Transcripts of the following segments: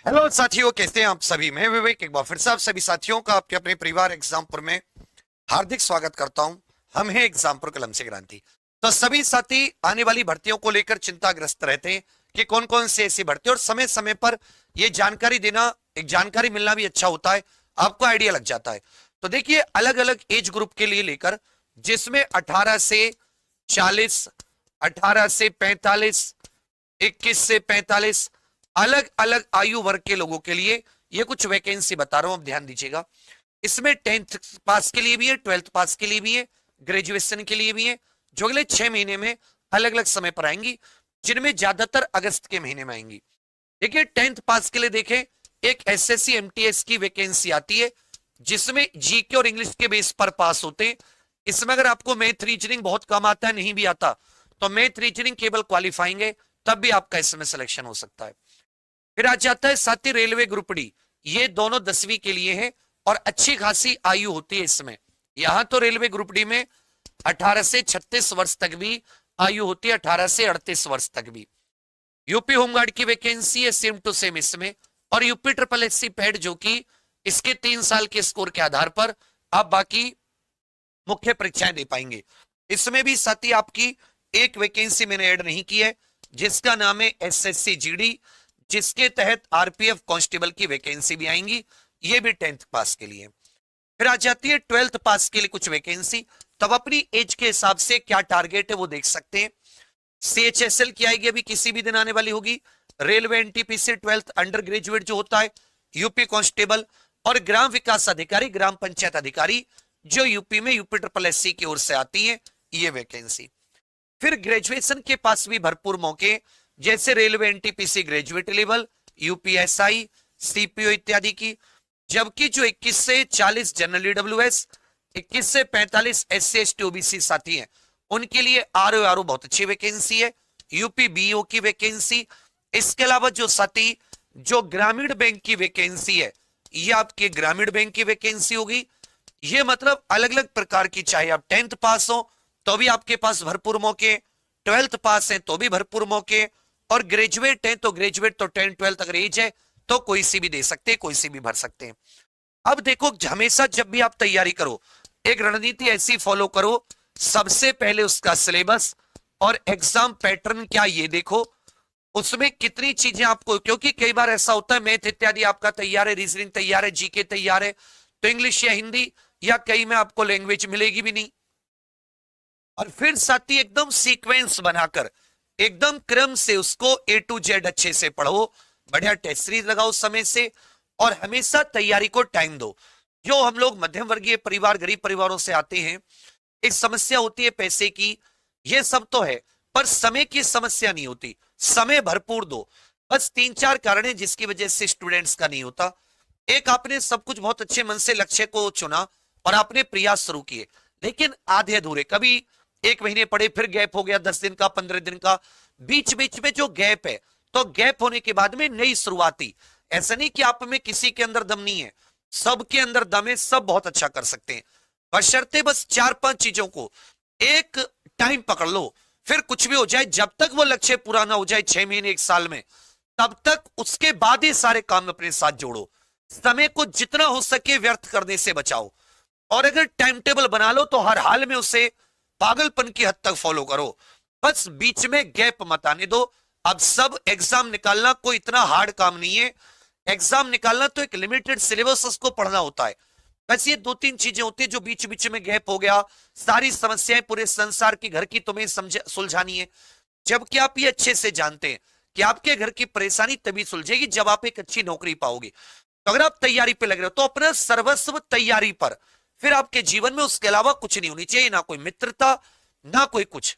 Hello साथियों, कैसे हैं आप सभी। मैं विवेक एक बार फिर से आप सभी साथियों का आपके अपने परिवार एग्जामपुर में हार्दिक स्वागत करता हूं। हम हैं एग्जामपुर कलम से क्रांति। तो सभी साथी आने वाली भर्तियों को लेकर चिंताग्रस्त रहते हैं कि कौन कौन से ऐसी भर्ती, और समय समय पर ये जानकारी देना, एक जानकारी मिलना भी अच्छा होता है, आपको आइडिया लग जाता है। तो देखिए, अलग अलग एज ग्रुप के लिए लेकर, जिसमें 18 से 40, 18 से 45, 21 से 45, अलग अलग आयु वर्ग के लोगों के लिए ये कुछ वैकेंसी बता रहा हूं, अब ध्यान दीजिएगा। इसमें 10th पास के लिए भी है, 12th पास के लिए भी है, ग्रेजुएशन के लिए भी है, जो अगले 6 महीने में अलग अलग समय पर आएंगी, जिनमें ज्यादातर अगस्त के महीने में आएंगी। देखिए, 10th पास के लिए देखें, एक एसएससी एमटीएस की वैकेंसी आती है, जिसमें जीके और इंग्लिश के बेस पर पास होते हैं। इसमें अगर आपको मैथ रीजनिंग बहुत कम आता है, नहीं भी आता, तो मैथ रीजनिंग केवल क्वालिफाइंग है, तब भी आपका इसमें सिलेक्शन हो सकता है। फिर आ जाता है साथी रेलवे ग्रुप डी। ये दोनों 10वीं के लिए है और अच्छी खासी आयु होती है इसमें। यहां तो रेलवे ग्रुप डी में 18 से 36 वर्ष तक भी आयु होती है, 18 से 38 वर्ष तक भी। यूपी होमगार्ड की वैकेंसी है सेम टू सेम इसमें, और यूपी ट्रिपल एससी पैड, जो कि इसके 3 साल के स्कोर के आधार पर आप बाकी मुख्य परीक्षाएं दे पाएंगे। इसमें भी साथी आपकी एक वैकेंसी मैंने ऐड नहीं की है, जिसका नाम है एसएससी जीडी, जिसके तहत आरपीएफ कांस्टेबल की वैकेंसी भी आएंगी। ये भी 10th पास के लिए। फिर आ जाती है 12th पास के लिए कुछ वैकेंसी। तब अपनी एज के हिसाब से क्या टारगेट है वो देख सकते हैं। सीएचएसएल की आएगी, अभी किसी भी दिन आने वाली होगी। Railway NTPC 12th under graduate जो होता है, यूपी कांस्टेबल, और ग्राम विकास अधिकारी, ग्राम पंचायत अधिकारी, जो यूपी में यूपी ट्रिपल एससी की ओर से आती है, ये वैकेंसी। फिर ग्रेजुएशन के पास भी भरपूर मौके, जैसे railway NTPC graduate level, UPSI, CPO इत्यादि की। जबकि जो 21 से 40 जनरल ईडब्ल्यूएस, 21 से 45 एससी एसटी ओबीसी साथी हैं, उनके लिए आरओ बहुत अच्छी वैकेंसी है, यूपी बीओ की वैकेंसी। इसके अलावा जो साथी जो ग्रामीण बैंक की वैकेंसी है, ये आपके ग्रामीण बैंक की वैकेंसी होगी। ये मतलब अलग अलग प्रकार की, चाहे आप 10th पास हो तो भी आपके पास भरपूर मौके, 12th पास है तो भी भरपूर मौके, और ग्रेजुएट है तो ग्रेजुएट तो 10 12th अगर एज है तो कोई सी भी दे सकते हैं, कोई सी भी भर सकते हैं। अब देखो, हमेशा जब भी आप तैयारी करो, एक रणनीति ऐसी फॉलो करो, सबसे पहले उसका सिलेबस और एग्जाम पैटर्न क्या, ये देखो उसमें कितनी चीजें आपको, क्योंकि कई बार ऐसा होता है मैथ इत्यादि आपका तैयार है, रीजनिंग तैयार है, जीके तैयार है, तो इंग्लिश या हिंदी या कई में आपको लैंग्वेज मिलेगी भी नहीं। और फिर साथ ही एकदम सीक्वेंस बनाकर, एकदम क्रम से उसको ए टू जेड अच्छे से पढ़ो, बढ़िया टेस्ट सीरीज लगाओ समय से, और हमेशा तैयारी को टाइम दो। जो हम लोग मध्यम वर्गीय परिवार, गरीब परिवारों से आते हैं, एक समस्या होती है पैसे की, ये सब तो है, पर समय की समस्या नहीं होती। समय भरपूर दो। बस 3 4 कारण है जिसकी वजह से स्टूडेंट्स का नहीं होता। एक, आपने सब कुछ बहुत अच्छे मन से लक्ष्य को चुना और आपने प्रयास शुरू किए, लेकिन आधे अधूरे, कभी 1 महीने पढ़े फिर गैप हो गया, 10 दिन का, 15 दिन का, बीच बीच में जो गैप है, तो गैप होने के बाद में नई शुरुआती। ऐसा नहीं कि आप में किसी के अंदर दम नहीं है, सबके अंदर दम है, सब बहुत अच्छा कर सकते हैं। बशर्ते बस 4 5 चीजों को एक टाइम पकड़ लो, फिर कुछ भी हो जाए, जब तक वो लक्ष्य पूरा ना हो जाए 6 महीने 1 साल में, तब तक उसके बाद ही सारे काम अपने साथ जोड़ो। समय को जितना हो सके व्यर्थ करने से बचाओ, और अगर टाइम टेबल बना लो तो हर हाल में उसे पागलपन की हद तक फॉलो करो। बस बीच में गैप मत आने दो। अब सब एग्जाम निकालना कोई इतना हार्ड काम नहीं है। एग्जाम निकालना तो एक लिमिटेड सिलेबस, उसको पढ़ना होता है। बस ये 2 3 चीजें होती है, जो बीच बीच में गैप हो गया, सारी समस्याएं पूरे संसार की घर की तुम्हें सुलझानी है। जबकि आप ये अच्छे से जानते हैं कि आपके घर की परेशानी तभी सुलझेगी जब आप एक अच्छी नौकरी पाओगे। तो अगर आप तैयारी पे लग रहे हो तो अपना सर्वस्व तैयारी पर, फिर आपके जीवन में उसके अलावा कुछ नहीं होनी चाहिए, ना कोई मित्रता, ना कोई कुछ।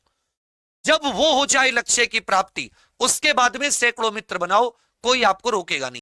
जब वो हो जाए लक्ष्य की प्राप्ति, उसके बाद में सैकड़ों मित्र बनाओ, कोई आपको रोकेगा नहीं।